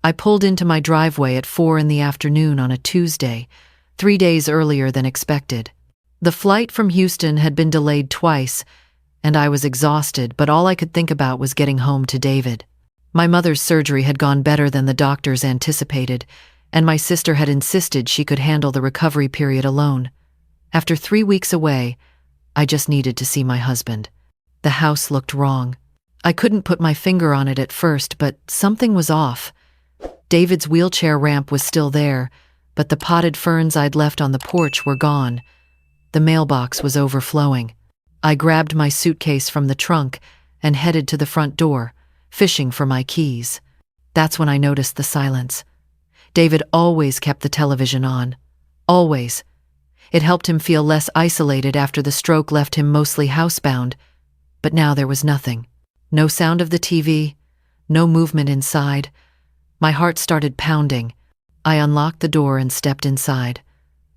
I pulled into my driveway at 4 in the afternoon on a Tuesday, 3 days earlier than expected. The flight from Houston had been delayed twice, and I was exhausted, but all I could think about was getting home to David. My mother's surgery had gone better than the doctors anticipated, and my sister had insisted she could handle the recovery period alone. After 3 weeks away, I just needed to see my husband. The house looked wrong. I couldn't put my finger on it at first, but something was off. David's wheelchair ramp was still there, but the potted ferns I'd left on the porch were gone. The mailbox was overflowing. I grabbed my suitcase from the trunk and headed to the front door, fishing for my keys. That's when I noticed the silence. David always kept the television on. Always. It helped him feel less isolated after the stroke left him mostly housebound. But now there was nothing. No sound of the TV, no movement inside. My heart started pounding. I unlocked the door and stepped inside.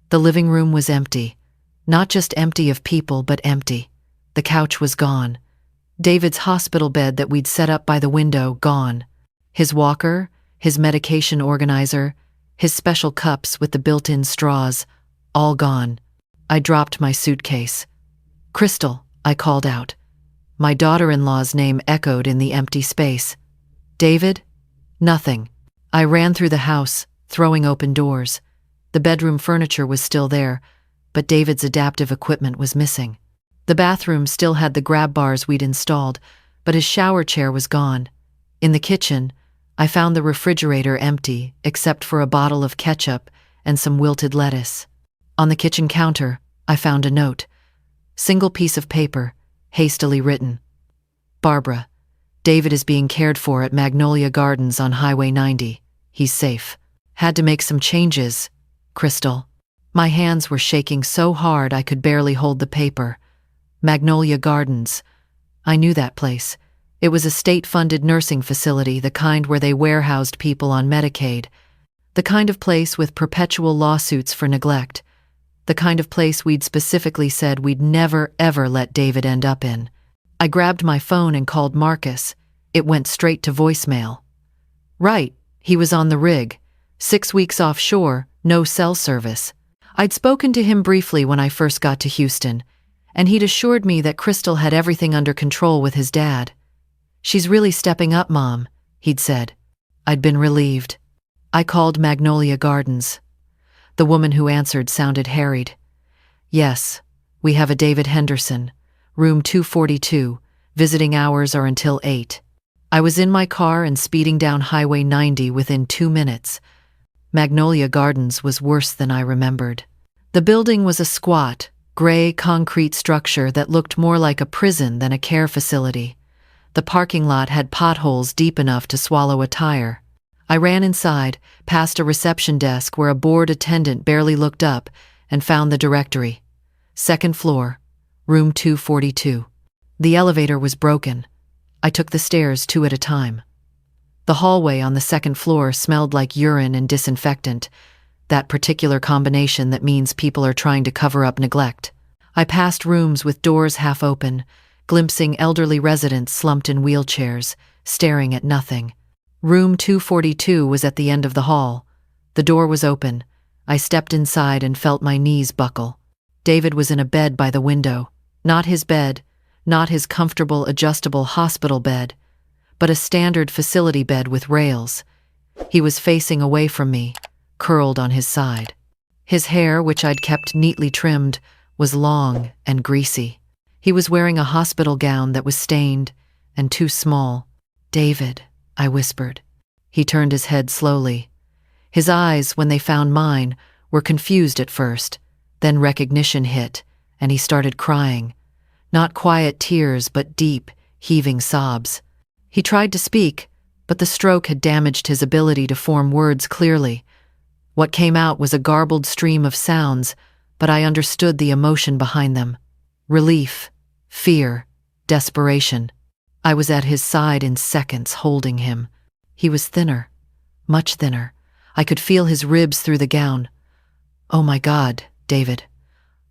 The living room was empty. Not just empty of people, but empty. The couch was gone. David's hospital bed that we'd set up by the window, gone. His walker, his medication organizer, his special cups with the built-in straws, all gone. I dropped my suitcase. "Crystal," I called out. My daughter-in-law's name echoed in the empty space. "David?" Nothing. I ran through the house, throwing open doors. The bedroom furniture was still there, but David's adaptive equipment was missing. The bathroom still had the grab bars we'd installed, but his shower chair was gone. In the kitchen, I found the refrigerator empty, except for a bottle of ketchup and some wilted lettuce. On the kitchen counter, I found a note. Single piece of paper, hastily written. "Barbara, David is being cared for at Magnolia Gardens on Highway 90. He's safe. Had to make some changes, Crystal." My hands were shaking so hard I could barely hold the paper. Magnolia Gardens. I knew that place. It was a state-funded nursing facility, the kind where they warehoused people on Medicaid. The kind of place with perpetual lawsuits for neglect. The kind of place we'd specifically said we'd never, ever let David end up in. I grabbed my phone and called Marcus. It went straight to voicemail. Right, he was on the rig. 6 weeks offshore, no cell service. I'd spoken to him briefly when I first got to Houston, and he'd assured me that Crystal had everything under control with his dad. "She's really stepping up, Mom," he'd said. I'd been relieved. I called Magnolia Gardens. The woman who answered sounded harried. "Yes, we have a David Henderson, room 242, visiting hours are until 8. I was in my car and speeding down Highway 90 within 2 minutes. Magnolia Gardens was worse than I remembered. The building was a squat, gray concrete structure that looked more like a prison than a care facility. The parking lot had potholes deep enough to swallow a tire. I ran inside, past a reception desk where a bored attendant barely looked up, and found the directory. Second floor, room 242. The elevator was broken. I took the stairs 2 at a time. The hallway on the second floor smelled like urine and disinfectant, that particular combination that means people are trying to cover up neglect. I passed rooms with doors half open, glimpsing elderly residents slumped in wheelchairs, staring at nothing. Room 242 was at the end of the hall. The door was open. I stepped inside and felt my knees buckle. David was in a bed by the window. Not his bed, not his comfortable adjustable hospital bed, but a standard facility bed with rails. He was facing away from me, curled on his side. His hair, which I'd kept neatly trimmed, was long and greasy. He was wearing a hospital gown that was stained and too small. "David," I whispered. He turned his head slowly. His eyes, when they found mine, were confused at first. Then recognition hit, and he started crying. Not quiet tears, but deep, heaving sobs. He tried to speak, but the stroke had damaged his ability to form words clearly. What came out was a garbled stream of sounds, but I understood the emotion behind them. Relief, fear, desperation. I was at his side in seconds, holding him. He was thinner, much thinner. I could feel his ribs through the gown. "Oh my God, David.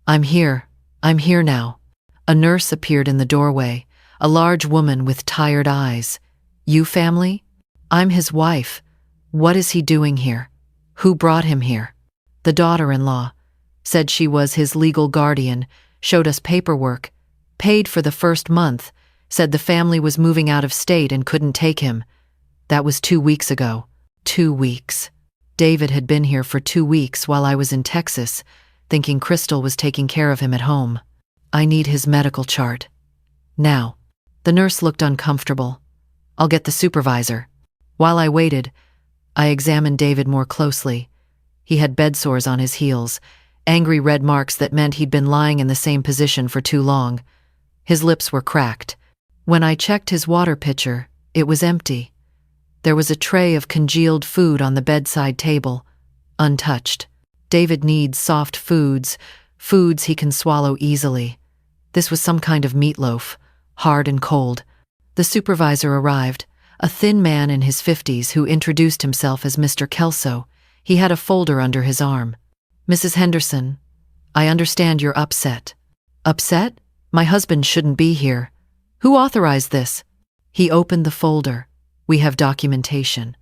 I'm here now." A nurse appeared in the doorway, a large woman with tired eyes. "You family?" "I'm his wife. What is he doing here? Who brought him here? The daughter-in-law said she was his legal guardian, showed us paperwork, paid for the first month, said the family was moving out of state and couldn't take him. That was 2 weeks ago. 2 weeks. David had been here for 2 weeks while I was in Texas, thinking Crystal was taking care of him at home. I need his medical chart. Now. The nurse looked uncomfortable. I'll get the supervisor. While I waited, I examined David more closely. He had bed sores on his heels, angry red marks that meant he'd been lying in the same position for too long. His lips were cracked. When I checked his water pitcher, it was empty. There was a tray of congealed food on the bedside table, untouched. David needs soft foods, foods he can swallow easily. This was some kind of meatloaf, hard and cold. The supervisor arrived, a thin man in his 50s who introduced himself as Mr. Kelso. He had a folder under his arm. Mrs. Henderson, I understand you're upset. Upset? My husband shouldn't be here. Who authorized this? He opened the folder. We have documentation.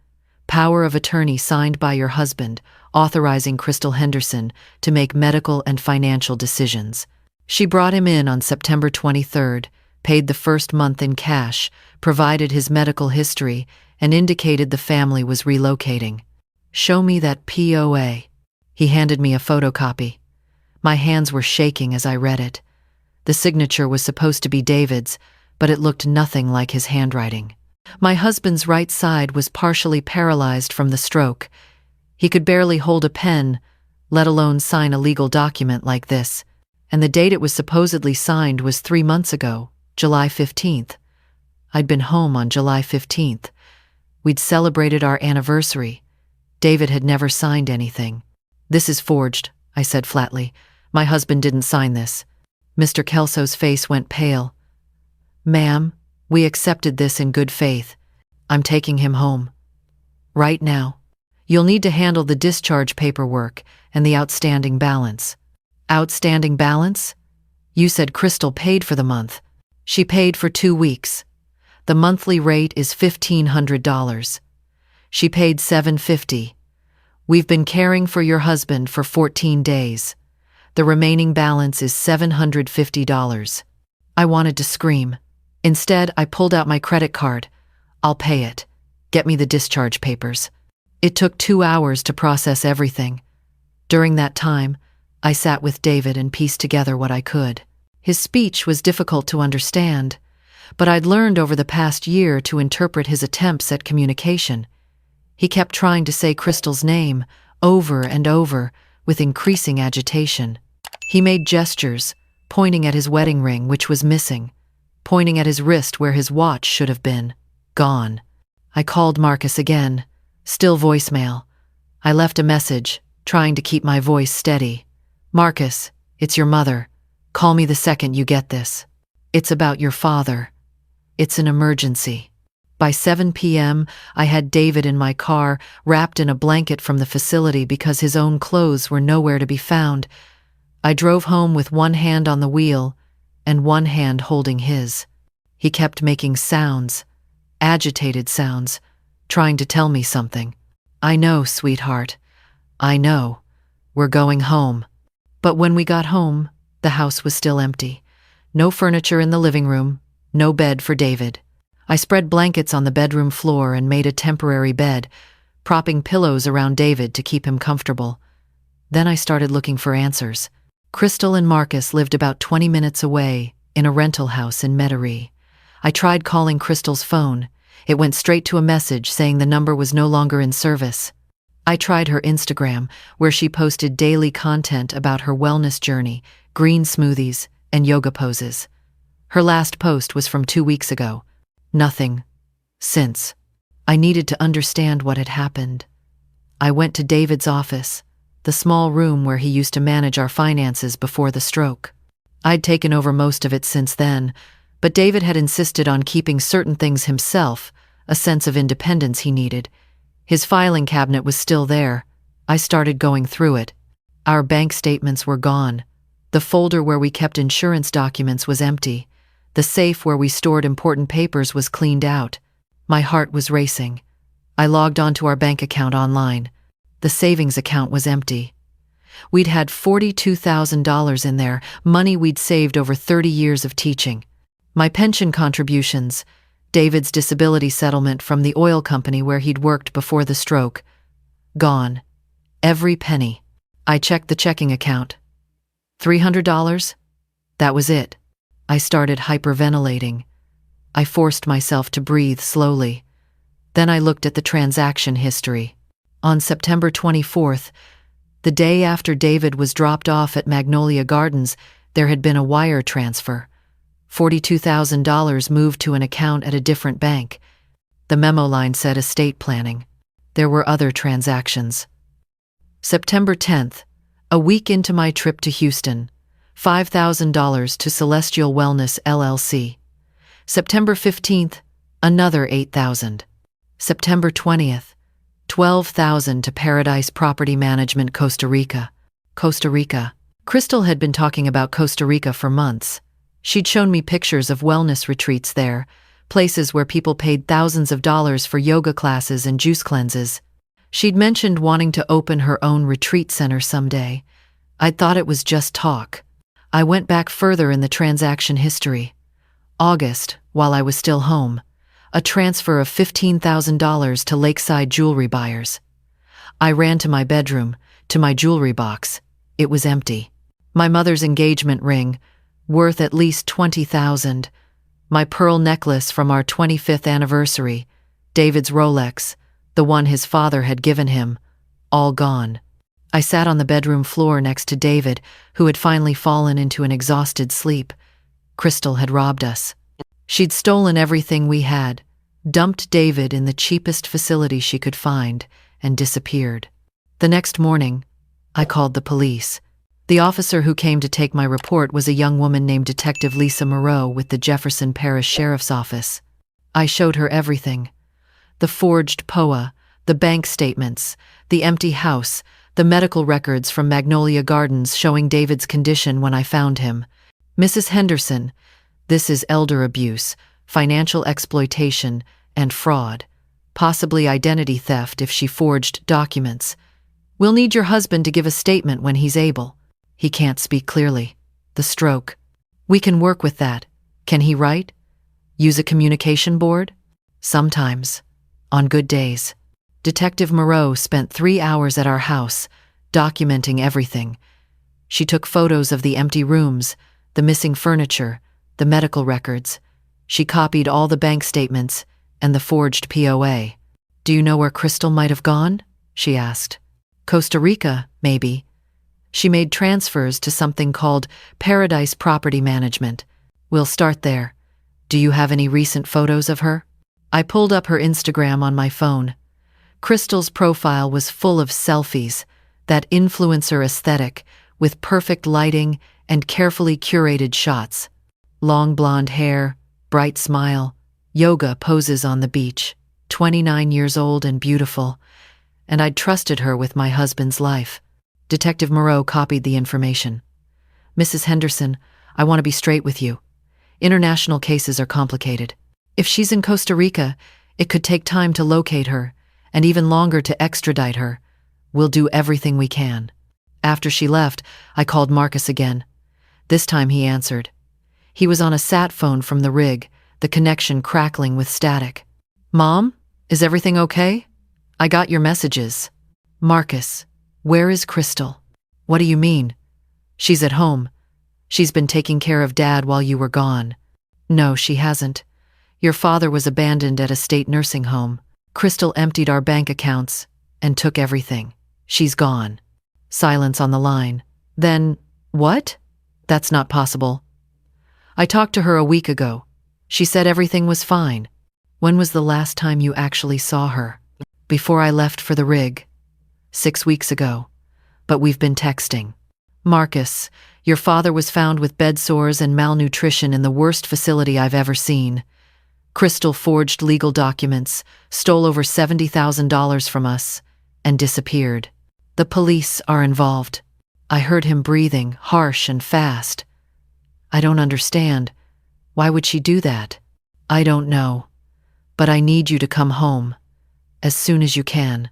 Power of attorney signed by your husband, authorizing Crystal Henderson to make medical and financial decisions. She brought him in on September 23rd, paid the first month in cash, provided his medical history, and indicated the family was relocating. Show me that POA. He handed me a photocopy. My hands were shaking as I read it. The signature was supposed to be David's, but it looked nothing like his handwriting. My husband's right side was partially paralyzed from the stroke. He could barely hold a pen, let alone sign a legal document like this. And the date it was supposedly signed was 3 months ago, July 15th. I'd been home on July 15th. We'd celebrated our anniversary. David had never signed anything. This is forged, I said flatly. My husband didn't sign this. Mr. Kelso's face went pale. Ma'am, we accepted this in good faith. I'm taking him home. Right now. You'll need to handle the discharge paperwork and the outstanding balance. Outstanding balance? You said Crystal paid for the month. She paid for 2 weeks. The monthly rate is $1,500. She paid $750. We've been caring for your husband for 14 days. The remaining balance is $750. I wanted to scream. Instead, I pulled out my credit card. I'll pay it. Get me the discharge papers. It took 2 hours to process everything. During that time, I sat with David and pieced together what I could. His speech was difficult to understand, but I'd learned over the past year to interpret his attempts at communication. He kept trying to say Crystal's name over and over with increasing agitation. He made gestures, pointing at his wedding ring, which was missing, pointing at his wrist where his watch should have been, gone. I called Marcus again, still voicemail. I left a message, trying to keep my voice steady. Marcus, it's your mother. Call me the second you get this. It's about your father. It's an emergency. By 7 p.m., I had David in my car, wrapped in a blanket from the facility because his own clothes were nowhere to be found. I drove home with one hand on the wheel and one hand holding his. He kept making sounds, agitated sounds, trying to tell me something. I know, sweetheart. I know. We're going home. But when we got home, the house was still empty. No furniture in the living room, no bed for David. I spread blankets on the bedroom floor and made a temporary bed, propping pillows around David to keep him comfortable. Then I started looking for answers. Crystal and Marcus lived about 20 minutes away, in a rental house in Metairie. I tried calling Crystal's phone. It went straight to a message saying the number was no longer in service. I tried her Instagram, where she posted daily content about her wellness journey, green smoothies, and yoga poses. Her last post was from 2 weeks ago. Nothing. Since. I needed to understand what had happened. I went to David's office, the small room where he used to manage our finances before the stroke. I'd taken over most of it since then, but David had insisted on keeping certain things himself, a sense of independence he needed. His filing cabinet was still there. I started going through it. Our bank statements were gone. The folder where we kept insurance documents was empty. The safe where we stored important papers was cleaned out. My heart was racing. I logged onto our bank account online. The savings account was empty. We'd had $42,000 in there, money we'd saved over 30 years of teaching. My pension contributions, David's disability settlement from the oil company where he'd worked before the stroke, gone. Every penny. I checked the checking account. $300? That was it. I started hyperventilating. I forced myself to breathe slowly. Then I looked at the transaction history. On September 24th, the day after David was dropped off at Magnolia Gardens, there had been a wire transfer. $42,000 moved to an account at a different bank. The memo line said estate planning. There were other transactions. September 10th, a week into my trip to Houston, $5,000 to Celestial Wellness LLC. September 15th, another $8,000. September 20th, $12,000 to Paradise Property Management Costa Rica. Costa Rica. Crystal had been talking about Costa Rica for months. She'd shown me pictures of wellness retreats there, places where people paid thousands of dollars for yoga classes and juice cleanses. She'd mentioned wanting to open her own retreat center someday. I'd thought it was just talk. I went back further in the transaction history. August, while I was still home, a transfer of $15,000 to Lakeside jewelry buyers. I ran to my bedroom, to my jewelry box. It was empty. My mother's engagement ring, worth at least $20,000. My pearl necklace from our 25th anniversary. David's Rolex, the one his father had given him, all gone. I sat on the bedroom floor next to David, who had finally fallen into an exhausted sleep. Crystal had robbed us. She'd stolen everything we had, dumped David in the cheapest facility she could find, and disappeared. The next morning, I called the police. The officer who came to take my report was a young woman named Detective Lisa Moreau with the Jefferson Parish Sheriff's Office. I showed her everything. The forged POA, the bank statements, the empty house, the medical records from Magnolia Gardens showing David's condition when I found him. Mrs. Henderson, this is elder abuse, financial exploitation, and fraud. Possibly identity theft if she forged documents. We'll need your husband to give a statement when he's able. He can't speak clearly. The stroke. We can work with that. Can he write? Use a communication board? Sometimes. On good days. Detective Moreau spent 3 hours at our house, documenting everything. She took photos of the empty rooms, the missing furniture, the medical records. She copied all the bank statements and the forged POA. Do you know where Crystal might have gone? She asked. Costa Rica, maybe. She made transfers to something called Paradise Property Management. We'll start there. Do you have any recent photos of her? I pulled up her Instagram on my phone. Crystal's profile was full of selfies, that influencer aesthetic, with perfect lighting and carefully curated shots. Long blonde hair, bright smile, yoga poses on the beach, 29 years old and beautiful, and I'd trusted her with my husband's life. Detective Moreau copied the information. Mrs. Henderson, I want to be straight with you. International cases are complicated. If she's in Costa Rica, it could take time to locate her, and even longer to extradite her. We'll do everything we can. After she left, I called Marcus again. This time he answered. He was on a sat phone from the rig, the connection crackling with static. Mom, is everything okay? I got your messages. Marcus, where is Crystal? What do you mean? She's at home. She's been taking care of Dad while you were gone. No, she hasn't. Your father was abandoned at a state nursing home. Crystal emptied our bank accounts and took everything. She's gone. Silence on the line. Then, what? That's not possible. I talked to her a week ago. She said everything was fine. When was the last time you actually saw her? Before I left for the rig. 6 weeks ago. But we've been texting. Marcus, your father was found with bed sores and malnutrition in the worst facility I've ever seen. Crystal forged legal documents, stole over $70,000 from us, and disappeared. The police are involved. I heard him breathing, harsh and fast. I don't understand. Why would she do that? I don't know. But I need you to come home. As soon as you can.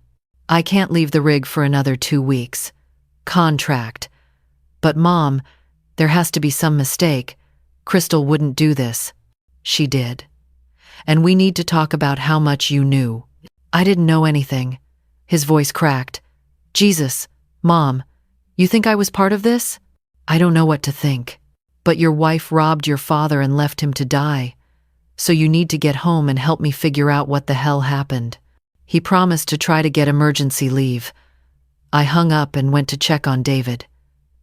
I can't leave the rig for another 2 weeks. Contract. But Mom, there has to be some mistake. Crystal wouldn't do this. She did. And we need to talk about how much you knew. I didn't know anything. His voice cracked. Jesus, Mom, you think I was part of this? I don't know what to think. But your wife robbed your father and left him to die. So you need to get home and help me figure out what the hell happened. He promised to try to get emergency leave. I hung up and went to check on David.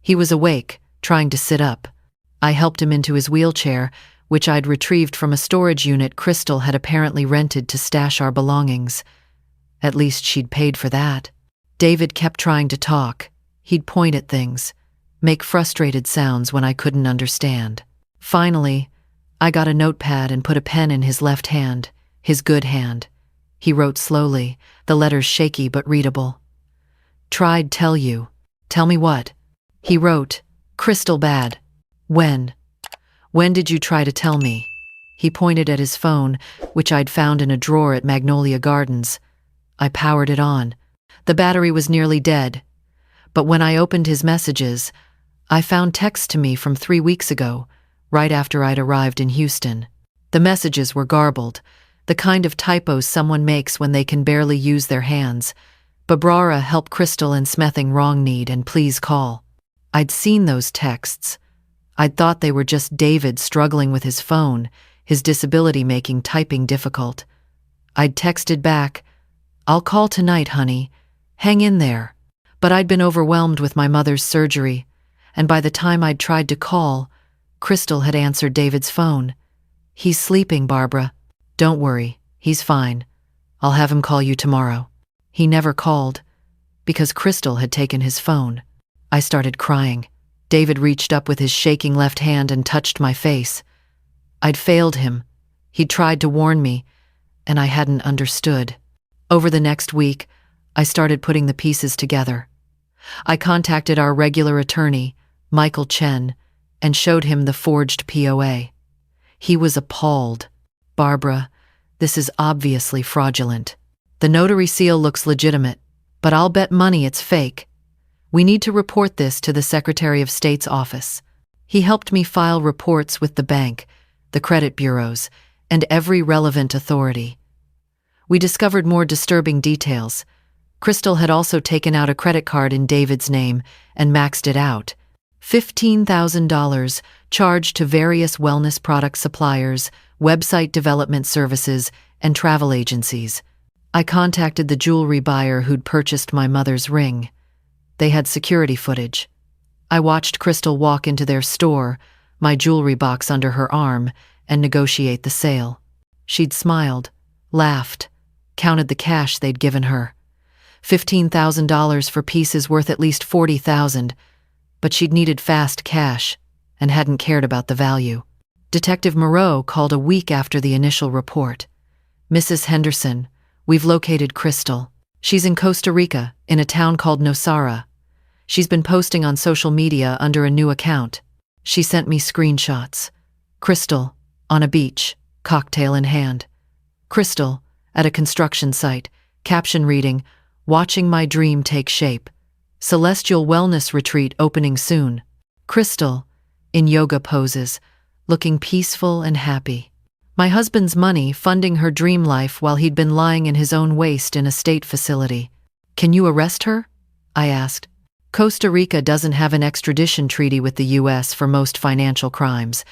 He was awake, trying to sit up. I helped him into his wheelchair, which I'd retrieved from a storage unit Crystal had apparently rented to stash our belongings. At least she'd paid for that. David kept trying to talk. He'd point at things, make frustrated sounds when I couldn't understand. Finally, I got a notepad and put a pen in his left hand, his good hand. He wrote slowly, the letters shaky but readable. Tried tell you. Tell me what? He wrote, Crystal bad. When? When did you try to tell me? He pointed at his phone, which I'd found in a drawer at Magnolia Gardens. I powered it on. The battery was nearly dead. But when I opened his messages, I found texts to me from 3 weeks ago, right after I'd arrived in Houston. The messages were garbled, the kind of typos someone makes when they can barely use their hands. Barbara, help Crystal and Smething wrong need and please call. I'd seen those texts. I'd thought they were just David struggling with his phone, his disability making typing difficult. I'd texted back, I'll call tonight, honey. Hang in there. But I'd been overwhelmed with my mother's surgery, and by the time I'd tried to call, Crystal had answered David's phone. He's sleeping, Barbara. Don't worry, he's fine. I'll have him call you tomorrow. He never called, because Crystal had taken his phone. I started crying. David reached up with his shaking left hand and touched my face. I'd failed him. He'd tried to warn me, and I hadn't understood. Over the next week, I started putting the pieces together. I contacted our regular attorney, Michael Chen, and showed him the forged POA. He was appalled. Barbara, this is obviously fraudulent. The notary seal looks legitimate, but I'll bet money it's fake. We need to report this to the Secretary of State's office. He helped me file reports with the bank, the credit bureaus, and every relevant authority. We discovered more disturbing details. Crystal had also taken out a credit card in David's name and maxed it out. $15,000 charged to various wellness product suppliers, website development services, and travel agencies. I contacted the jewelry buyer who'd purchased my mother's ring. They had security footage. I watched Crystal walk into their store, my jewelry box under her arm, and negotiate the sale. She'd smiled, laughed, counted the cash they'd given her. $15,000 for pieces worth at least $40,000, but she'd needed fast cash and hadn't cared about the value. Detective Moreau called a week after the initial report. Mrs. Henderson, we've located Crystal. She's in Costa Rica, in a town called Nosara. She's been posting on social media under a new account. She sent me screenshots. Crystal, on a beach, cocktail in hand. Crystal, at a construction site, caption reading, watching my dream take shape. Celestial wellness retreat opening soon. Crystal, in yoga poses, looking peaceful and happy. My husband's money funding her dream life while he'd been lying in his own waste in a state facility. Can you arrest her? I asked. Costa Rica doesn't have an extradition treaty with the U.S. for most financial crimes.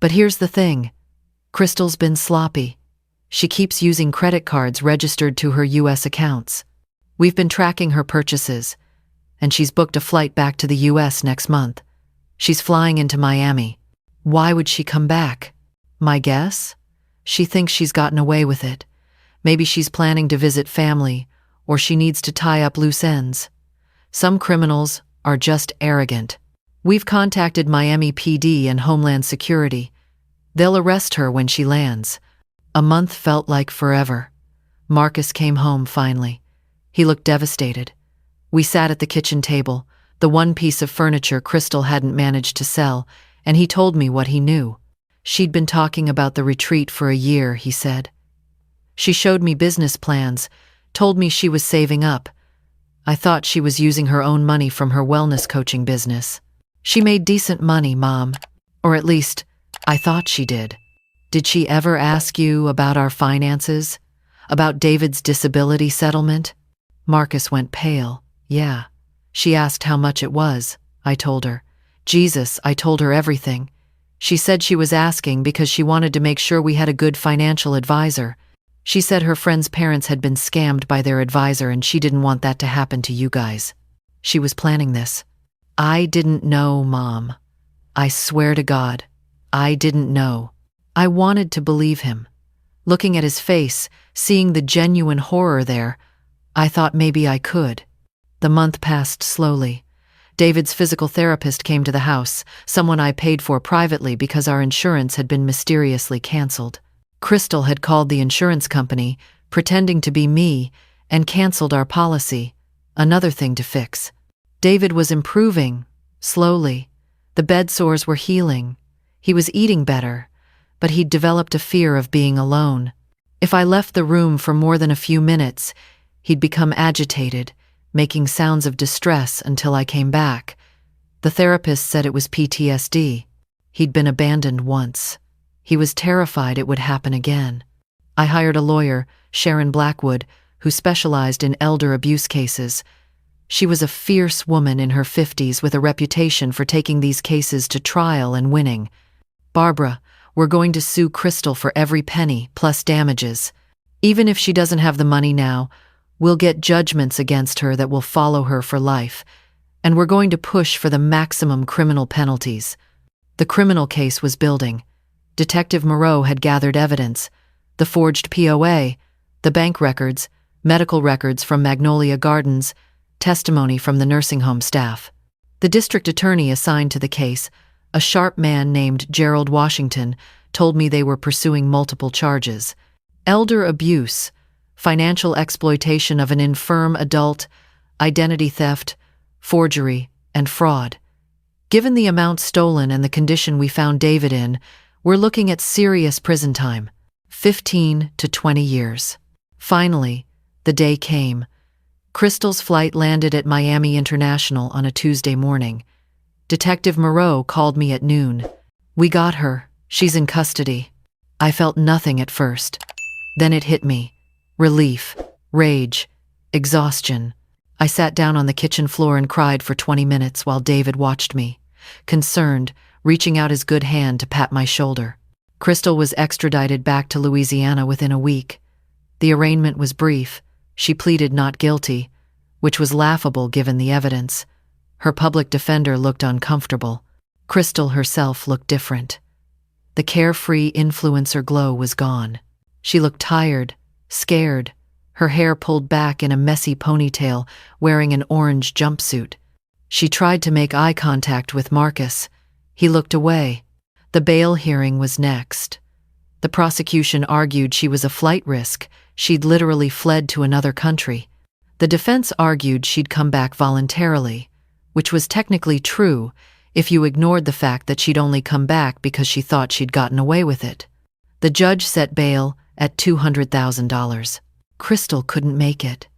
But here's the thing. Crystal's been sloppy. She keeps using credit cards registered to her U.S. accounts. We've been tracking her purchases, and she's booked a flight back to the U.S. next month. She's flying into Miami. Why would she come back? My guess? She thinks she's gotten away with it. Maybe she's planning to visit family, or she needs to tie up loose ends. Some criminals are just arrogant. We've contacted Miami PD and Homeland Security. They'll arrest her when she lands. A month felt like forever. Marcus came home finally. He looked devastated. We sat at the kitchen table, the one piece of furniture Crystal hadn't managed to sell, and he told me what he knew. She'd been talking about the retreat for a year, he said. She showed me business plans, told me she was saving up. I thought she was using her own money from her wellness coaching business. She made decent money, Mom. Or at least, I thought she did. Did she ever ask you about our finances? About David's disability settlement? Marcus went pale. Yeah. She asked how much it was. I told her. Jesus, I told her everything. She said she was asking because she wanted to make sure we had a good financial advisor. She said her friend's parents had been scammed by their advisor and she didn't want that to happen to you guys. She was planning this. I didn't know, Mom. I swear to God, I didn't know. I wanted to believe him. Looking at his face, seeing the genuine horror there, I thought maybe I could. The month passed slowly. David's physical therapist came to the house, someone I paid for privately because our insurance had been mysteriously canceled. Crystal had called the insurance company, pretending to be me, and canceled our policy. Another thing to fix. David was improving, slowly. The bed sores were healing. He was eating better, but he'd developed a fear of being alone. If I left the room for more than a few minutes, he'd become agitated, making sounds of distress until I came back. The therapist said it was PTSD. He'd been abandoned once. He was terrified it would happen again. I hired a lawyer, Sharon Blackwood, who specialized in elder abuse cases. She was a fierce woman in her 50s with a reputation for taking these cases to trial and winning. Barbara, we're going to sue Crystal for every penny, plus damages. Even if she doesn't have the money now, we'll get judgments against her that will follow her for life, and we're going to push for the maximum criminal penalties. The criminal case was building. Detective Moreau had gathered evidence, the forged POA, the bank records, medical records from Magnolia Gardens, testimony from the nursing home staff. The district attorney assigned to the case, a sharp man named Gerald Washington, told me they were pursuing multiple charges. Elder abuse, financial exploitation of an infirm adult, identity theft, forgery, and fraud. Given the amount stolen and the condition we found David in, we're looking at serious prison time, 15 to 20 years. Finally, the day came. Crystal's flight landed at Miami International on a Tuesday morning. Detective Moreau called me at noon. We got her. She's in custody. I felt nothing at first. Then it hit me. Relief, rage, exhaustion. I sat down on the kitchen floor and cried for 20 minutes while David watched me, concerned, reaching out his good hand to pat my shoulder. Crystal was extradited back to Louisiana within a week. The arraignment was brief. She pleaded not guilty, which was laughable given the evidence. Her public defender looked uncomfortable. Crystal herself looked different. The carefree influencer glow was gone. She looked tired, scared, her hair pulled back in a messy ponytail, wearing an orange jumpsuit. She tried to make eye contact with Marcus. He looked away. The bail hearing was next. The prosecution argued she was a flight risk. She'd literally fled to another country. The defense argued she'd come back voluntarily, which was technically true if you ignored the fact that she'd only come back because she thought she'd gotten away with it. The judge set bail at $200,000. Crystal couldn't make it.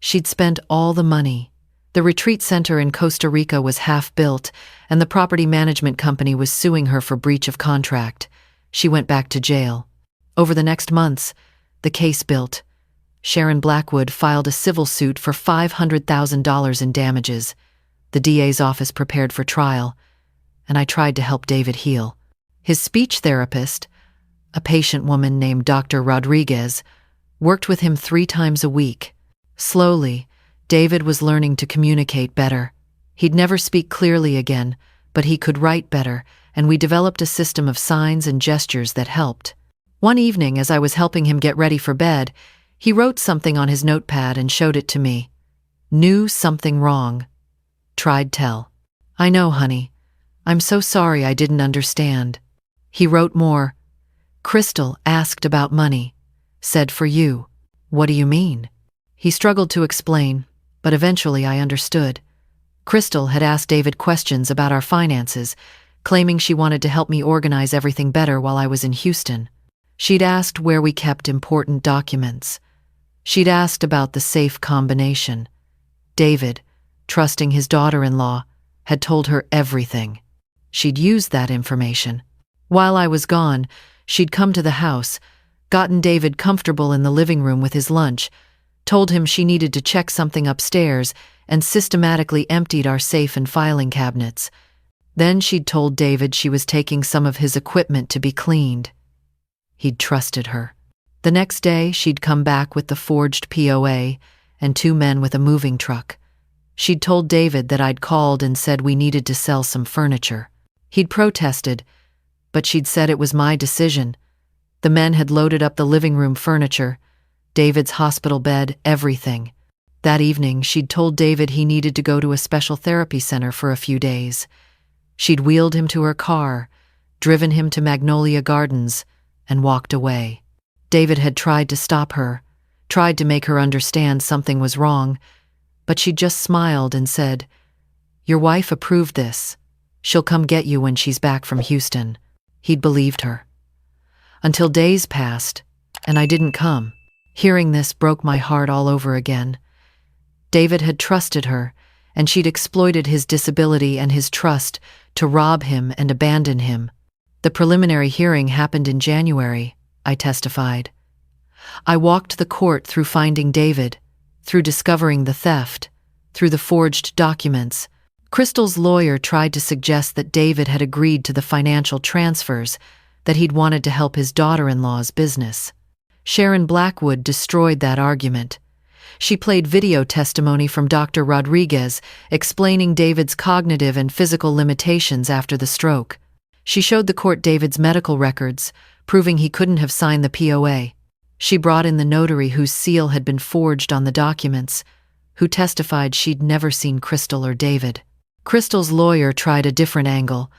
She'd spent all the money. The retreat center in Costa Rica was half built, and the property management company was suing her for breach of contract. She went back to jail. Over the next months, the case built. Sharon Blackwood filed a civil suit for $500,000 in damages. The DA's office prepared for trial, and I tried to help David heal. His speech therapist, a patient woman named Dr. Rodriguez, worked with him 3 times a week. Slowly, David was learning to communicate better. He'd never speak clearly again, but he could write better, and we developed a system of signs and gestures that helped. One evening, as I was helping him get ready for bed, he wrote something on his notepad and showed it to me. Knew something wrong. Tried tell. I know, honey. I'm so sorry I didn't understand. He wrote more. Crystal asked about money. Said for you. What do you mean? He struggled to explain, but eventually I understood. Crystal had asked David questions about our finances, claiming she wanted to help me organize everything better while I was in Houston. She'd asked where we kept important documents. She'd asked about the safe combination. David, trusting his daughter-in-law, had told her everything. She'd used that information. While I was gone, she'd come to the house, gotten David comfortable in the living room with his lunch, told him she needed to check something upstairs, and systematically emptied our safe and filing cabinets. Then she'd told David she was taking some of his equipment to be cleaned. He'd trusted her. The next day, she'd come back with the forged POA and 2 men with a moving truck. She'd told David that I'd called and said we needed to sell some furniture. He'd protested, but she'd said it was my decision. The men had loaded up the living room furniture, David's hospital bed, everything. That evening, she'd told David he needed to go to a special therapy center for a few days. She'd wheeled him to her car, driven him to Magnolia Gardens, and walked away. David had tried to stop her, tried to make her understand something was wrong, but she just smiled and said, "Your wife approved this. She'll come get you when she's back from Houston." He'd believed her. Until days passed, and I didn't come. Hearing this broke my heart all over again. David had trusted her, and she'd exploited his disability and his trust to rob him and abandon him. The preliminary hearing happened in January, I testified. I walked the court through finding David, through discovering the theft, through the forged documents. Crystal's lawyer tried to suggest that David had agreed to the financial transfers, that he'd wanted to help his daughter-in-law's business. Sharon Blackwood destroyed that argument. She played video testimony from Dr. Rodriguez explaining David's cognitive and physical limitations after the stroke. She showed the court David's medical records, proving he couldn't have signed the POA. She brought in the notary whose seal had been forged on the documents, who testified she'd never seen Crystal or David. Crystal's lawyer tried a different angle,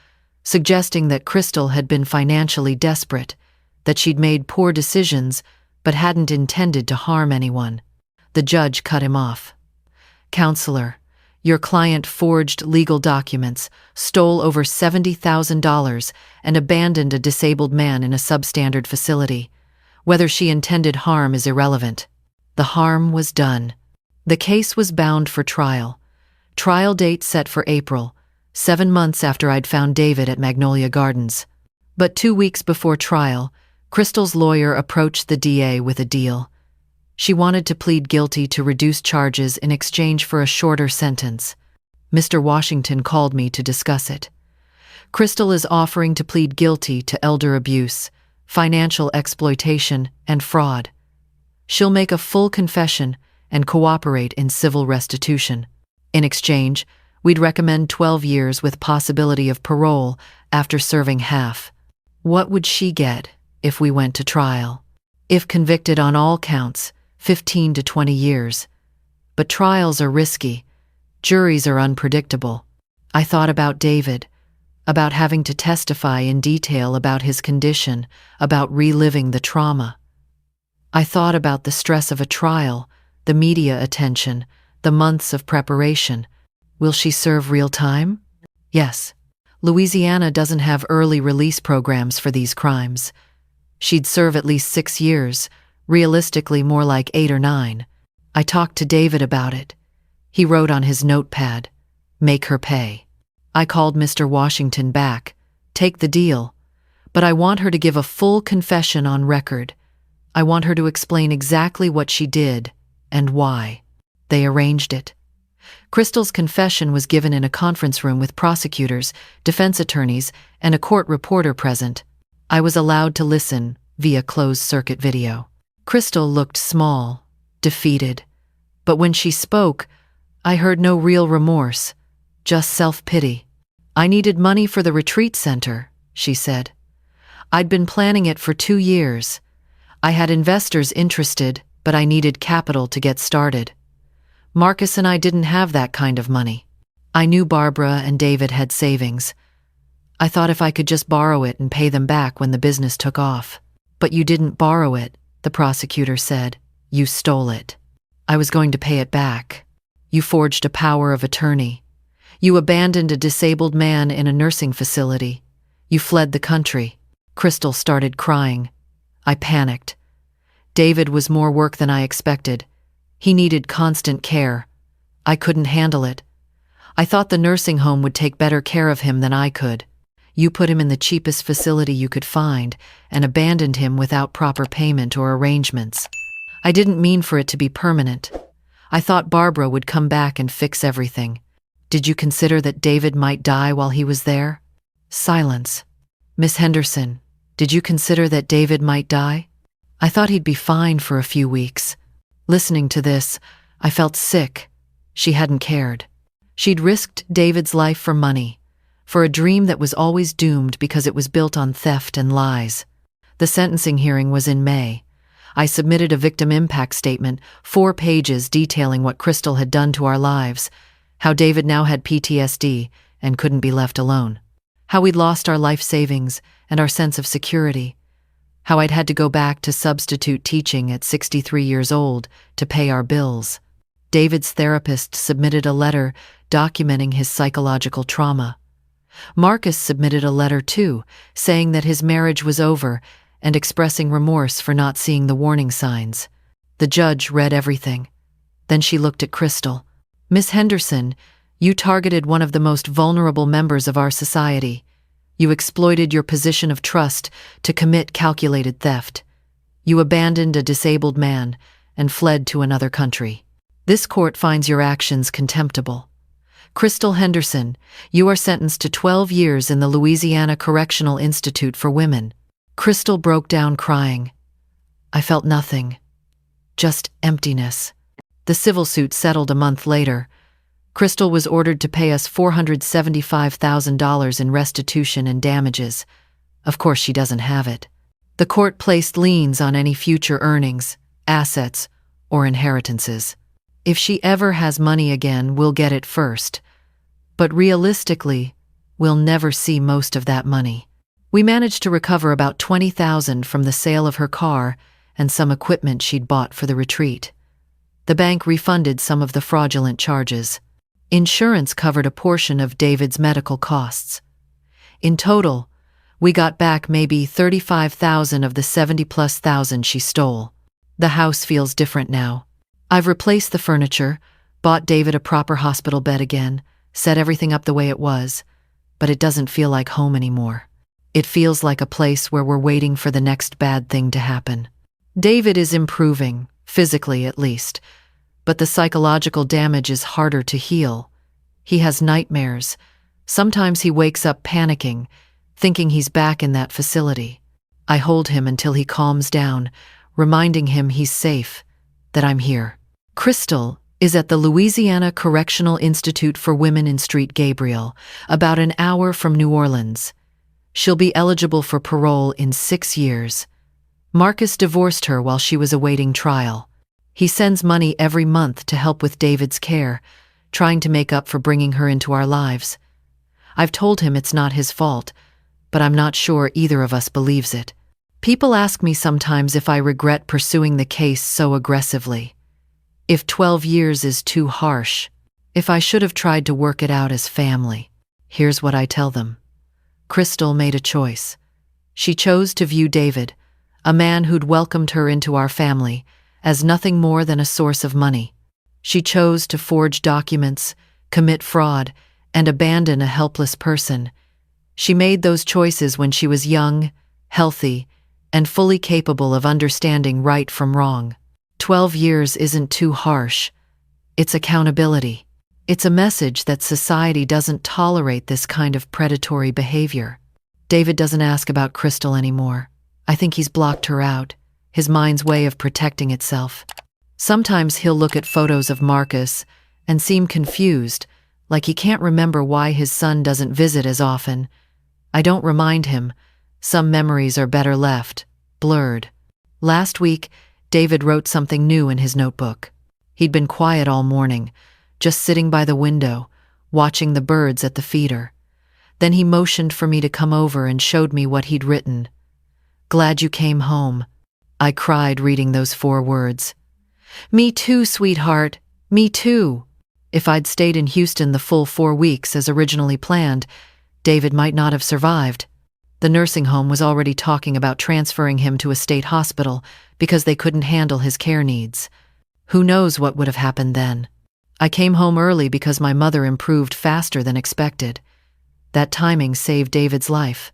suggesting that Crystal had been financially desperate, that she'd made poor decisions but hadn't intended to harm anyone. The judge cut him off. "Counselor, your client forged legal documents, stole over $70,000, and abandoned a disabled man in a substandard facility. Whether she intended harm is irrelevant. The harm was done." The case was bound for trial. Trial date set for April, 7 months after I'd found David at Magnolia Gardens. But 2 weeks before trial, Crystal's lawyer approached the DA with a deal. She wanted to plead guilty to reduce charges in exchange for a shorter sentence. Mr. Washington called me to discuss it. Crystal is offering to plead guilty to elder abuse, financial exploitation, and fraud. She'll make a full confession and cooperate in civil restitution. In exchange, we'd recommend 12 years with possibility of parole after serving half. What would she get if we went to trial? If convicted on all counts, 15 to 20 years. But trials are risky. Juries are unpredictable. I thought about David, about having to testify in detail about his condition, about reliving the trauma. I thought about the stress of a trial, the media attention, the months of preparation. Will she serve real time? Yes. Louisiana doesn't have early release programs for these crimes. She'd serve at least 6 years, realistically more like 8 or 9. I talked to David about it. He wrote on his notepad, "Make her pay." I called Mr. Washington back, "Take the deal, but I want her to give a full confession on record. I want her to explain exactly what she did and why." They arranged it. Crystal's confession was given in a conference room with prosecutors, defense attorneys, and a court reporter present. I was allowed to listen via closed-circuit video. Crystal looked small, defeated, but when she spoke, I heard no real remorse, just self-pity. "I needed money for the retreat center," she said. "I'd been planning it for 2 years. I had investors interested, but I needed capital to get started. Marcus and I didn't have that kind of money. I knew Barbara and David had savings. I thought if I could just borrow it and pay them back when the business took off." "But you didn't borrow it," the prosecutor said. "You stole it." "I was going to pay it back. You forged a power of attorney. You abandoned a disabled man in a nursing facility. You fled the country." Crystal started crying. I panicked. David was more work than I expected. He needed constant care. I couldn't handle it. I thought the nursing home would take better care of him than I could. You put him in the cheapest facility you could find and abandoned him without proper payment or arrangements. I didn't mean for it to be permanent. I thought Barbara would come back and fix everything. Did you consider that David might die while he was there? Silence. Miss Henderson, did you consider that David might die? I thought he'd be fine for a few weeks. Listening to this, I felt sick. She hadn't cared. She'd risked David's life for money, for a dream that was always doomed because it was built on theft and lies. The sentencing hearing was in May. I submitted a victim impact statement, 4 pages detailing what Crystal had done to our lives, how David now had PTSD and couldn't be left alone, how we'd lost our life savings and our sense of security, how I'd had to go back to substitute teaching at 63 years old to pay our bills. David's therapist submitted a letter documenting his psychological trauma. Marcus submitted a letter too, saying that his marriage was over and expressing remorse for not seeing the warning signs. The judge read everything. Then she looked at Crystal. Miss Henderson, you targeted one of the most vulnerable members of our society. You exploited your position of trust to commit calculated theft. You abandoned a disabled man and fled to another country. This court finds your actions contemptible. Crystal Henderson, you are sentenced to 12 years in the Louisiana Correctional Institute for Women. Crystal broke down crying. I felt nothing, just emptiness. The civil suit settled a month later. Crystal was ordered to pay us $475,000 in restitution and damages. Of course, she doesn't have it. The court placed liens on any future earnings, assets, or inheritances. If she ever has money again, we'll get it first. But realistically, we'll never see most of that money. We managed to recover about $20,000 from the sale of her car and some equipment she'd bought for the retreat. The bank refunded some of the fraudulent charges. Insurance covered a portion of David's medical costs. In total, we got back maybe $35,000 of the $70,000+ she stole. The house feels different now. I've replaced the furniture, bought David a proper hospital bed again, set everything up the way it was, but it doesn't feel like home anymore. It feels like a place where we're waiting for the next bad thing to happen. David is improving, physically at least, but the psychological damage is harder to heal. He has nightmares. Sometimes he wakes up panicking, thinking he's back in that facility. I hold him until he calms down, reminding him he's safe, that I'm here. Crystal is at the Louisiana Correctional Institute for Women in Street Gabriel, about an hour from New Orleans. She'll be eligible for parole in 6 years. Marcus divorced her while she was awaiting trial. He sends money every month to help with David's care, trying to make up for bringing her into our lives. I've told him it's not his fault, but I'm not sure either of us believes it. People ask me sometimes if I regret pursuing the case so aggressively. If 12 years is too harsh, if I should have tried to work it out as family. Here's what I tell them. Crystal made a choice. She chose to view David, a man who'd welcomed her into our family, as nothing more than a source of money. She chose to forge documents, commit fraud, and abandon a helpless person. She made those choices when she was young, healthy, and fully capable of understanding right from wrong. 12 years isn't too harsh. It's accountability. It's a message that society doesn't tolerate this kind of predatory behavior. David doesn't ask about Crystal anymore. I think he's blocked her out, his mind's way of protecting itself. Sometimes he'll look at photos of Marcus and seem confused, like he can't remember why his son doesn't visit as often. I don't remind him. Some memories are better left, blurred. Last week, David wrote something new in his notebook. He'd been quiet all morning, just sitting by the window, watching the birds at the feeder. Then he motioned for me to come over and showed me what he'd written. "Glad you came home." I cried reading those 4 words. "Me too, sweetheart. Me too." If I'd stayed in Houston the full 4 weeks as originally planned, David might not have survived. The nursing home was already talking about transferring him to a state hospital because they couldn't handle his care needs. Who knows what would have happened then? I came home early because my mother improved faster than expected. That timing saved David's life.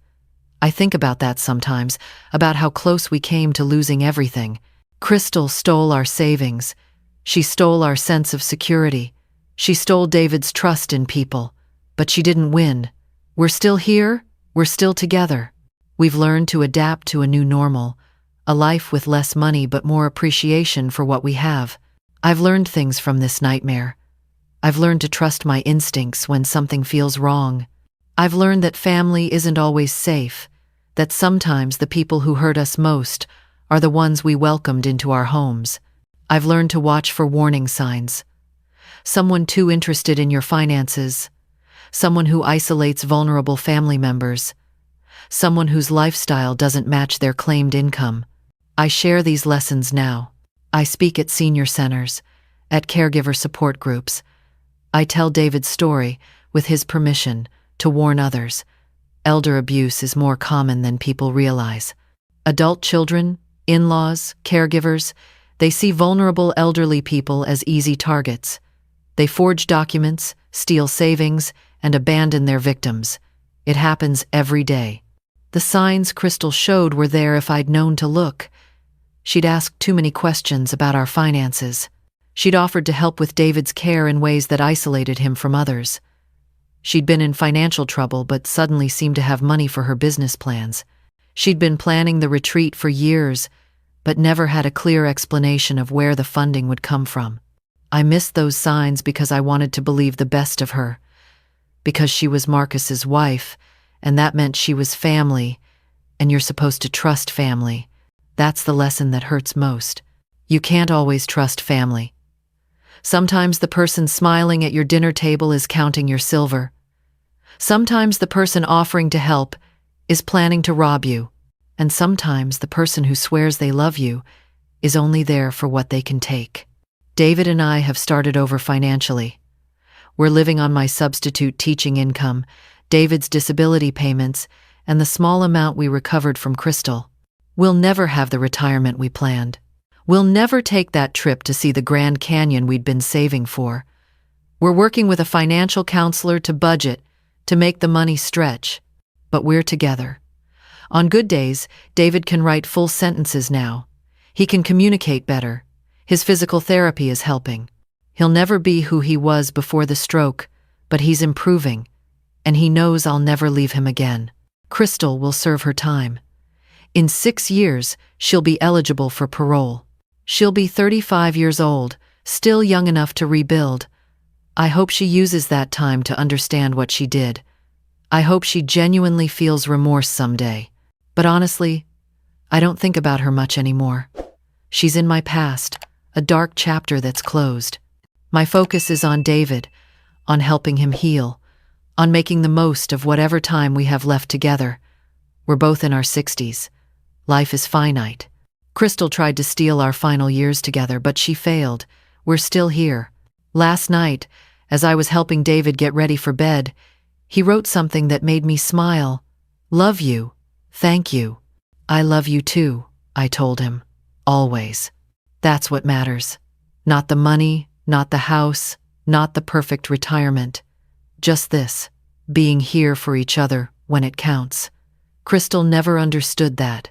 I think about that sometimes, about how close we came to losing everything. Crystal stole our savings. She stole our sense of security. She stole David's trust in people. But she didn't win. We're still here. We're still together. We've learned to adapt to a new normal, a life with less money but more appreciation for what we have. I've learned things from this nightmare. I've learned to trust my instincts when something feels wrong. I've learned that family isn't always safe, that sometimes the people who hurt us most are the ones we welcomed into our homes. I've learned to watch for warning signs. Someone too interested in your finances. Someone who isolates vulnerable family members. Someone whose lifestyle doesn't match their claimed income. I share these lessons now. I speak at senior centers, at caregiver support groups. I tell David's story, with his permission, to warn others. Elder abuse is more common than people realize. Adult children, in-laws, caregivers, they see vulnerable elderly people as easy targets. They forge documents, steal savings, and abandon their victims. It happens every day. The signs Crystal showed were there if I'd known to look. She'd asked too many questions about our finances. She'd offered to help with David's care in ways that isolated him from others. She'd been in financial trouble but suddenly seemed to have money for her business plans. She'd been planning the retreat for years, but never had a clear explanation of where the funding would come from. I missed those signs because I wanted to believe the best of her, because she was Marcus's wife, and that meant she was family, and you're supposed to trust family. That's the lesson that hurts most. You can't always trust family. Sometimes the person smiling at your dinner table is counting your silver. Sometimes the person offering to help is planning to rob you. And sometimes the person who swears they love you is only there for what they can take. David and I have started over financially. We're living on my substitute teaching income, David's disability payments, and the small amount we recovered from Crystal. We'll never have the retirement we planned. We'll never take that trip to see the Grand Canyon we'd been saving for. We're working with a financial counselor to budget, to make the money stretch. But we're together. On good days, David can write full sentences now. He can communicate better. His physical therapy is helping. He'll never be who he was before the stroke, but he's improving, and he knows I'll never leave him again. Crystal will serve her time. In 6 years, she'll be eligible for parole. She'll be 35 years old, still young enough to rebuild. I hope she uses that time to understand what she did. I hope she genuinely feels remorse someday. But honestly, I don't think about her much anymore. She's in my past, a dark chapter that's closed. My focus is on David, on helping him heal, on making the most of whatever time we have left together. We're both in our 60s. Life is finite. Crystal tried to steal our final years together, but she failed. We're still here. Last night, as I was helping David get ready for bed, he wrote something that made me smile. "Love you. Thank you. I love you too," I told him. Always. That's what matters. Not the money, not the house, not the perfect retirement. Just this, being here for each other when it counts. Crystal never understood that.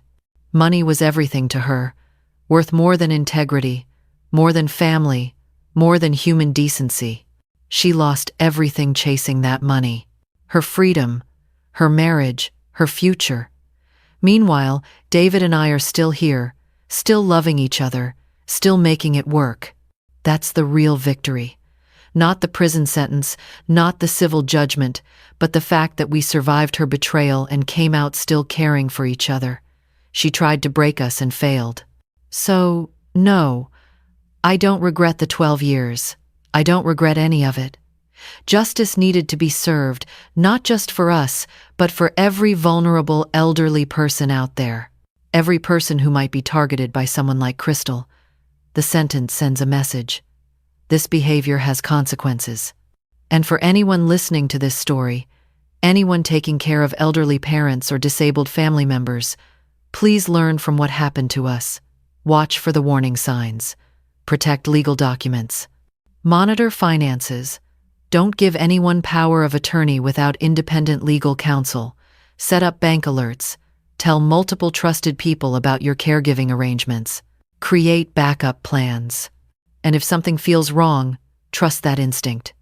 Money was everything to her, worth more than integrity, more than family, more than human decency. She lost everything chasing that money. Her freedom, her marriage, her future. Meanwhile, David and I are still here, still loving each other, still making it work. That's the real victory. Not the prison sentence, not the civil judgment, but the fact that we survived her betrayal and came out still caring for each other. She tried to break us and failed. So, no, I don't regret the 12 years. I don't regret any of it. Justice needed to be served, not just for us, but for every vulnerable elderly person out there. Every person who might be targeted by someone like Crystal. The sentence sends a message. This behavior has consequences. And for anyone listening to this story, anyone taking care of elderly parents or disabled family members, please learn from what happened to us. Watch for the warning signs. Protect legal documents. Monitor finances. Don't give anyone power of attorney without independent legal counsel. Set up bank alerts. Tell multiple trusted people about your caregiving arrangements. Create backup plans. And if something feels wrong, trust that instinct.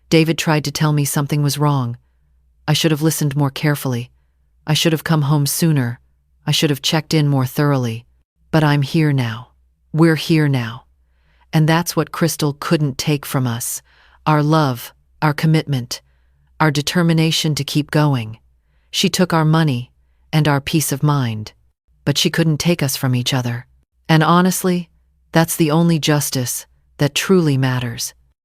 David tried to tell me something was wrong. I should have listened more carefully. I should have come home sooner. I should have checked in more thoroughly. But I'm here now. We're here now. And that's what Crystal couldn't take from us. Our love, our commitment, our determination to keep going. She took our money and our peace of mind. But she couldn't take us from each other. And honestly, that's the only justice that truly matters.